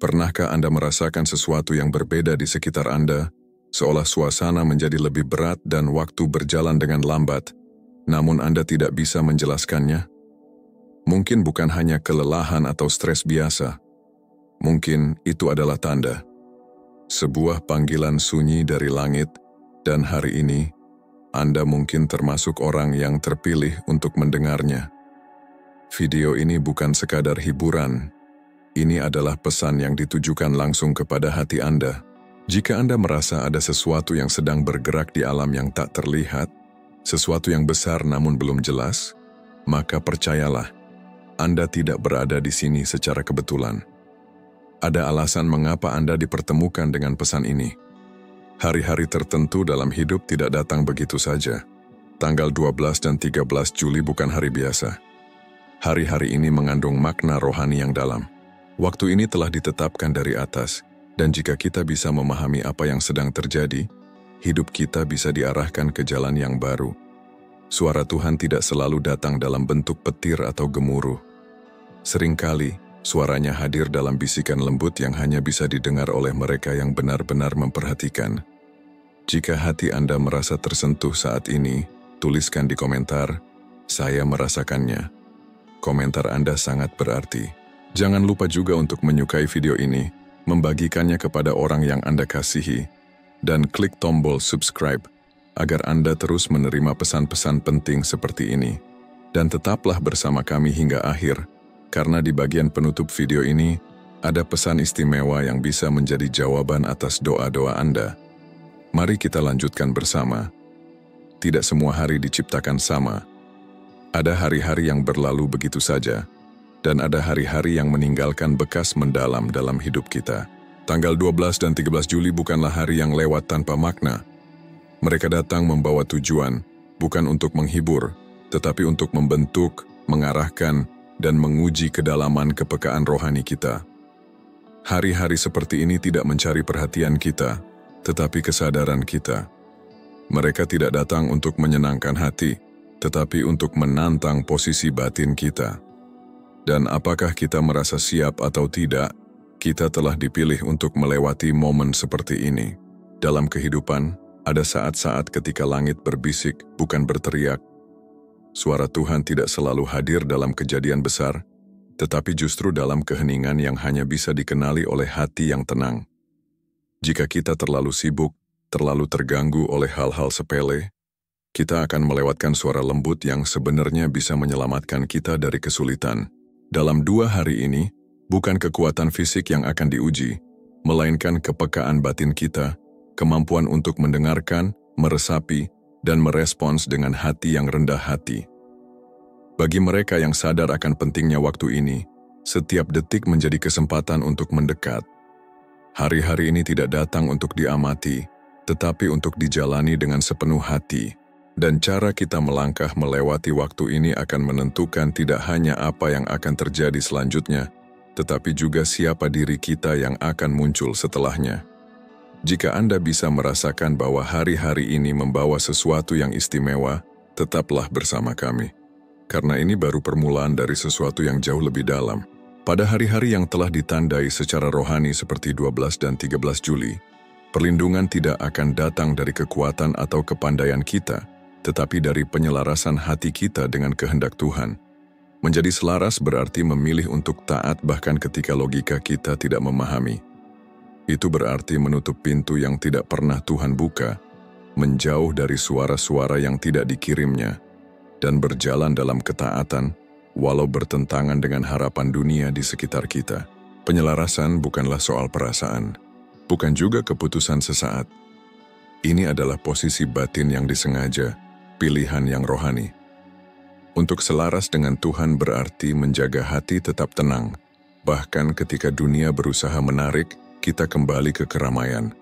Pernahkah Anda merasakan sesuatu yang berbeda di sekitar Anda, seolah suasana menjadi lebih berat dan waktu berjalan dengan lambat, namun Anda tidak bisa menjelaskannya? Mungkin bukan hanya kelelahan atau stres biasa. Mungkin itu adalah tanda. Sebuah panggilan sunyi dari langit, dan hari ini, Anda mungkin termasuk orang yang terpilih untuk mendengarnya. Video ini bukan sekadar hiburan. Ini adalah pesan yang ditujukan langsung kepada hati Anda. Jika Anda merasa ada sesuatu yang sedang bergerak di alam yang tak terlihat, sesuatu yang besar namun belum jelas, maka percayalah, Anda tidak berada di sini secara kebetulan. Ada alasan mengapa Anda dipertemukan dengan pesan ini. Hari-hari tertentu dalam hidup tidak datang begitu saja. Tanggal 12 dan 13 Juli bukan hari biasa. Hari-hari ini mengandung makna rohani yang dalam. Waktu ini telah ditetapkan dari atas, dan jika kita bisa memahami apa yang sedang terjadi, hidup kita bisa diarahkan ke jalan yang baru. Suara Tuhan tidak selalu datang dalam bentuk petir atau gemuruh. Seringkali, suaranya hadir dalam bisikan lembut yang hanya bisa didengar oleh mereka yang benar-benar memperhatikan. Jika hati Anda merasa tersentuh saat ini, tuliskan di komentar, "Saya merasakannya." Komentar Anda sangat berarti. Jangan lupa juga untuk menyukai video ini, membagikannya kepada orang yang Anda kasihi, dan klik tombol subscribe agar Anda terus menerima pesan-pesan penting seperti ini. Dan tetaplah bersama kami hingga akhir, karena di bagian penutup video ini, ada pesan istimewa yang bisa menjadi jawaban atas doa-doa Anda. Mari kita lanjutkan bersama. Tidak semua hari diciptakan sama. Ada hari-hari yang berlalu begitu saja, dan ada hari-hari yang meninggalkan bekas mendalam dalam hidup kita. Tanggal 12 dan 13 Juli bukanlah hari yang lewat tanpa makna. Mereka datang membawa tujuan, bukan untuk menghibur, tetapi untuk membentuk, mengarahkan, dan menguji kedalaman kepekaan rohani kita. Hari-hari seperti ini tidak mencari perhatian kita, tetapi kesadaran kita. Mereka tidak datang untuk menyenangkan hati, tetapi untuk menantang posisi batin kita. Dan apakah kita merasa siap atau tidak, kita telah dipilih untuk melewati momen seperti ini. Dalam kehidupan, ada saat-saat ketika langit berbisik, bukan berteriak. Suara Tuhan tidak selalu hadir dalam kejadian besar, tetapi justru dalam keheningan yang hanya bisa dikenali oleh hati yang tenang. Jika kita terlalu sibuk, terlalu terganggu oleh hal-hal sepele, kita akan melewatkan suara lembut yang sebenarnya bisa menyelamatkan kita dari kesulitan. Dalam 2 hari ini, bukan kekuatan fisik yang akan diuji, melainkan kepekaan batin kita, kemampuan untuk mendengarkan, meresapi, dan merespons dengan hati yang rendah hati. Bagi mereka yang sadar akan pentingnya waktu ini, setiap detik menjadi kesempatan untuk mendekat. Hari-hari ini tidak datang untuk diamati, tetapi untuk dijalani dengan sepenuh hati. Dan cara kita melangkah melewati waktu ini akan menentukan tidak hanya apa yang akan terjadi selanjutnya, tetapi juga siapa diri kita yang akan muncul setelahnya. Jika Anda bisa merasakan bahwa hari-hari ini membawa sesuatu yang istimewa, tetaplah bersama kami. Karena ini baru permulaan dari sesuatu yang jauh lebih dalam. Pada hari-hari yang telah ditandai secara rohani seperti 12 dan 13 Juli, perlindungan tidak akan datang dari kekuatan atau kepandaian kita, tetapi dari penyelarasan hati kita dengan kehendak Tuhan. Menjadi selaras berarti memilih untuk taat bahkan ketika logika kita tidak memahami. Itu berarti menutup pintu yang tidak pernah Tuhan buka, menjauh dari suara-suara yang tidak dikirimnya, dan berjalan dalam ketaatan walau bertentangan dengan harapan dunia di sekitar kita. Penyelarasan bukanlah soal perasaan, bukan juga keputusan sesaat. Ini adalah posisi batin yang disengaja, pilihan yang rohani. Untuk selaras dengan Tuhan berarti menjaga hati tetap tenang, bahkan ketika dunia berusaha menarik, kita kembali ke keramaian.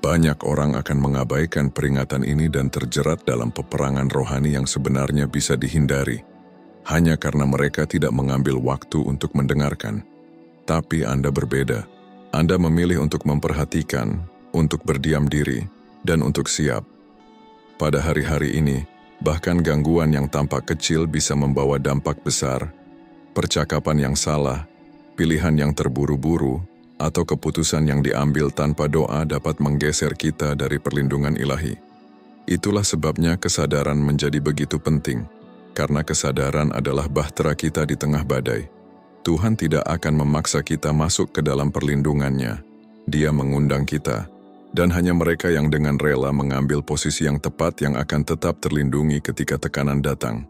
Banyak orang akan mengabaikan peringatan ini dan terjerat dalam peperangan rohani yang sebenarnya bisa dihindari, hanya karena mereka tidak mengambil waktu untuk mendengarkan. Tapi Anda berbeda. Anda memilih untuk memperhatikan, untuk berdiam diri, dan untuk siap. Pada hari-hari ini, bahkan gangguan yang tampak kecil bisa membawa dampak besar. Percakapan yang salah, pilihan yang terburu-buru, atau keputusan yang diambil tanpa doa dapat menggeser kita dari perlindungan ilahi. Itulah sebabnya kesadaran menjadi begitu penting, karena kesadaran adalah bahtera kita di tengah badai. Tuhan tidak akan memaksa kita masuk ke dalam perlindungannya. Dia mengundang kita, dan hanya mereka yang dengan rela mengambil posisi yang tepat yang akan tetap terlindungi ketika tekanan datang.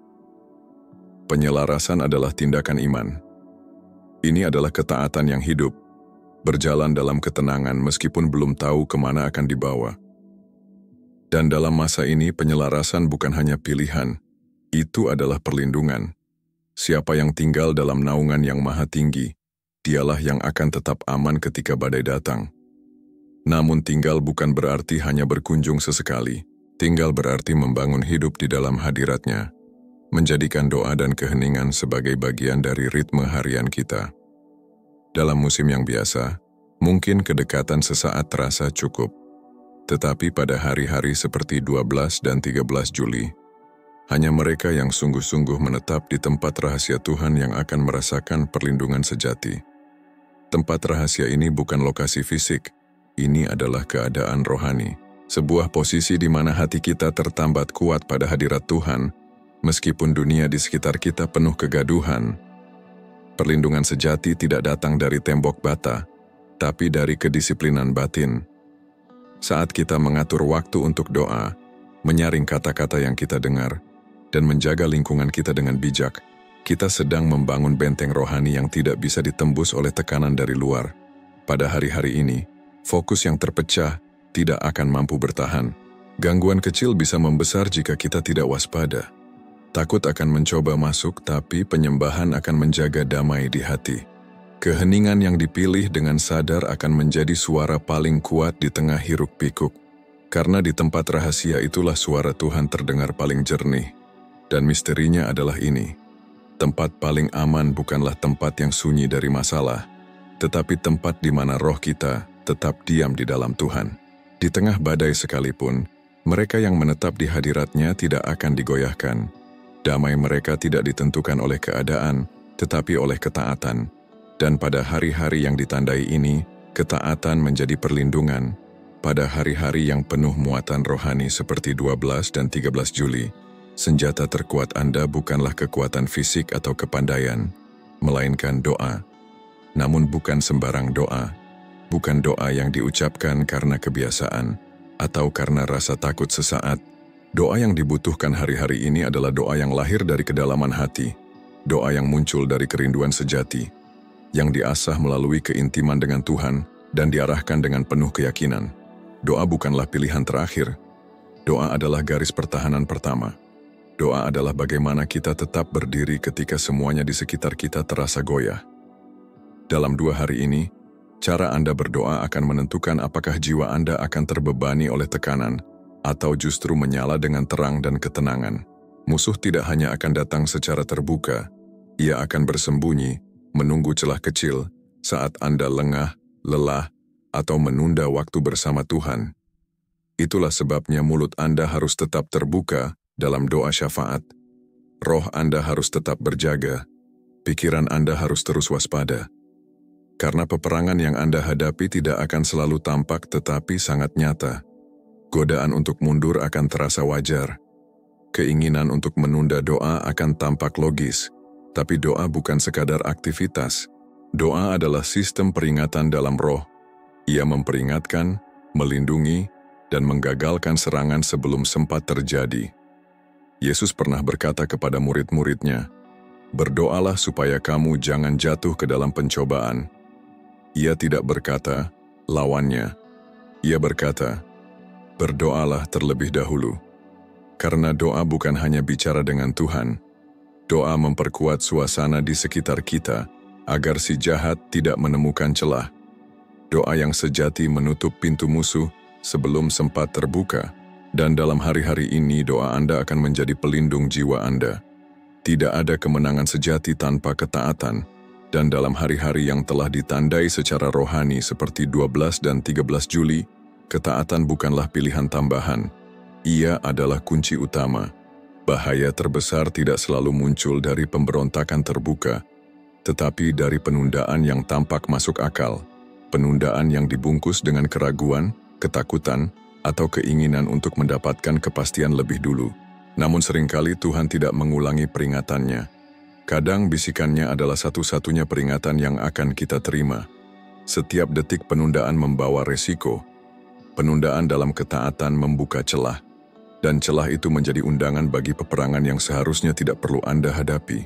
Penyelarasan adalah tindakan iman. Ini adalah ketaatan yang hidup, berjalan dalam ketenangan meskipun belum tahu kemana akan dibawa. Dan dalam masa ini penyelarasan bukan hanya pilihan, itu adalah perlindungan. Siapa yang tinggal dalam naungan yang maha tinggi, dialah yang akan tetap aman ketika badai datang. Namun tinggal bukan berarti hanya berkunjung sesekali, tinggal berarti membangun hidup di dalam hadiratnya, menjadikan doa dan keheningan sebagai bagian dari ritme harian kita. Dalam musim yang biasa, mungkin kedekatan sesaat terasa cukup. Tetapi pada hari-hari seperti 12 dan 13 Juli, hanya mereka yang sungguh-sungguh menetap di tempat rahasia Tuhan yang akan merasakan perlindungan sejati. Tempat rahasia ini bukan lokasi fisik, ini adalah keadaan rohani. Sebuah posisi di mana hati kita tertambat kuat pada hadirat Tuhan, meskipun dunia di sekitar kita penuh kegaduhan. Perlindungan sejati tidak datang dari tembok bata, tapi dari kedisiplinan batin. Saat kita mengatur waktu untuk doa, menyaring kata-kata yang kita dengar, dan menjaga lingkungan kita dengan bijak, kita sedang membangun benteng rohani yang tidak bisa ditembus oleh tekanan dari luar. Pada hari-hari ini, fokus yang terpecah tidak akan mampu bertahan. Gangguan kecil bisa membesar jika kita tidak waspada. Takut akan mencoba masuk, tapi penyembahan akan menjaga damai di hati. Keheningan yang dipilih dengan sadar akan menjadi suara paling kuat di tengah hiruk-pikuk. Karena di tempat rahasia itulah suara Tuhan terdengar paling jernih. Dan misterinya adalah ini. Tempat paling aman bukanlah tempat yang sunyi dari masalah, tetapi tempat di mana roh kita tetap diam di dalam Tuhan. Di tengah badai sekalipun, mereka yang menetap di hadiratnya tidak akan digoyahkan. Damai mereka tidak ditentukan oleh keadaan, tetapi oleh ketaatan. Dan pada hari-hari yang ditandai ini, ketaatan menjadi perlindungan. Pada hari-hari yang penuh muatan rohani seperti 12 dan 13 Juli, senjata terkuat Anda bukanlah kekuatan fisik atau kepandaian, melainkan doa. Namun bukan sembarang doa, bukan doa yang diucapkan karena kebiasaan, atau karena rasa takut sesaat. Doa yang dibutuhkan hari-hari ini adalah doa yang lahir dari kedalaman hati, doa yang muncul dari kerinduan sejati, yang diasah melalui keintiman dengan Tuhan dan diarahkan dengan penuh keyakinan. Doa bukanlah pilihan terakhir, doa adalah garis pertahanan pertama. Doa adalah bagaimana kita tetap berdiri ketika semuanya di sekitar kita terasa goyah. Dalam 2 hari ini, cara Anda berdoa akan menentukan apakah jiwa Anda akan terbebani oleh tekanan, atau justru menyala dengan terang dan ketenangan. Musuh tidak hanya akan datang secara terbuka, ia akan bersembunyi, menunggu celah kecil saat Anda lengah, lelah, atau menunda waktu bersama Tuhan. Itulah sebabnya mulut Anda harus tetap terbuka dalam doa syafaat. Roh Anda harus tetap berjaga, pikiran Anda harus terus waspada. Karena peperangan yang Anda hadapi tidak akan selalu tampak tetapi sangat nyata. Godaan untuk mundur akan terasa wajar. Keinginan untuk menunda doa akan tampak logis. Tapi doa bukan sekadar aktivitas. Doa adalah sistem peringatan dalam roh. Ia memperingatkan, melindungi, dan menggagalkan serangan sebelum sempat terjadi. Yesus pernah berkata kepada murid-muridnya, "Berdoalah supaya kamu jangan jatuh ke dalam pencobaan." Ia tidak berkata, "Lawannya." Ia berkata, "Berdoalah terlebih dahulu." Karena doa bukan hanya bicara dengan Tuhan. Doa memperkuat suasana di sekitar kita, agar si jahat tidak menemukan celah. Doa yang sejati menutup pintu musuh sebelum sempat terbuka. Dan dalam hari-hari ini doa Anda akan menjadi pelindung jiwa Anda. Tidak ada kemenangan sejati tanpa ketaatan. Dan dalam hari-hari yang telah ditandai secara rohani seperti 12 dan 13 Juli, ketaatan bukanlah pilihan tambahan. Ia adalah kunci utama. Bahaya terbesar tidak selalu muncul dari pemberontakan terbuka, tetapi dari penundaan yang tampak masuk akal. penundaan yang dibungkus dengan keraguan, ketakutan, atau keinginan untuk mendapatkan kepastian lebih dulu. Namun seringkali Tuhan tidak mengulangi peringatannya. Kadang bisikannya adalah satu-satunya peringatan yang akan kita terima. Setiap detik penundaan membawa resiko. Penundaan dalam ketaatan membuka celah, dan celah itu menjadi undangan bagi peperangan yang seharusnya tidak perlu Anda hadapi.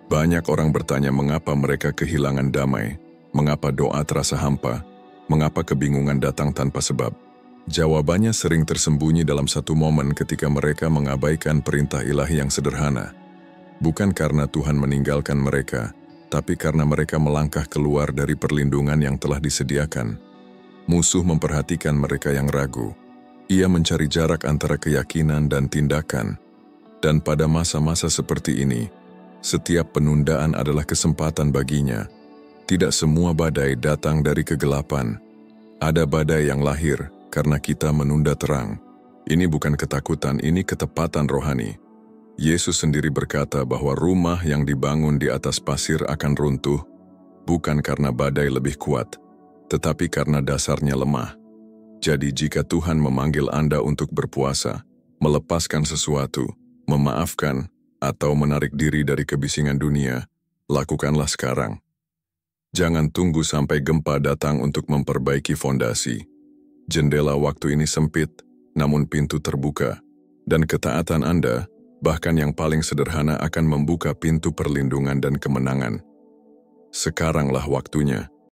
Banyak orang bertanya mengapa mereka kehilangan damai, mengapa doa terasa hampa, mengapa kebingungan datang tanpa sebab. Jawabannya sering tersembunyi dalam satu momen ketika mereka mengabaikan perintah ilahi yang sederhana. Bukan karena Tuhan meninggalkan mereka, tapi karena mereka melangkah keluar dari perlindungan yang telah disediakan. Musuh memperhatikan mereka yang ragu. Ia mencari jarak antara keyakinan dan tindakan. Dan pada masa-masa seperti ini, setiap penundaan adalah kesempatan baginya. Tidak semua badai datang dari kegelapan. Ada badai yang lahir karena kita menunda terang. Ini bukan ketakutan, ini ketepatan rohani. Yesus sendiri berkata bahwa rumah yang dibangun di atas pasir akan runtuh, bukan karena badai lebih kuat, tetapi karena dasarnya lemah. Jadi jika Tuhan memanggil Anda untuk berpuasa, melepaskan sesuatu, memaafkan, atau menarik diri dari kebisingan dunia, lakukanlah sekarang. Jangan tunggu sampai gempa datang untuk memperbaiki fondasi. Jendela waktu ini sempit, namun pintu terbuka, dan ketaatan Anda, bahkan yang paling sederhana akan membuka pintu perlindungan dan kemenangan. Sekaranglah waktunya.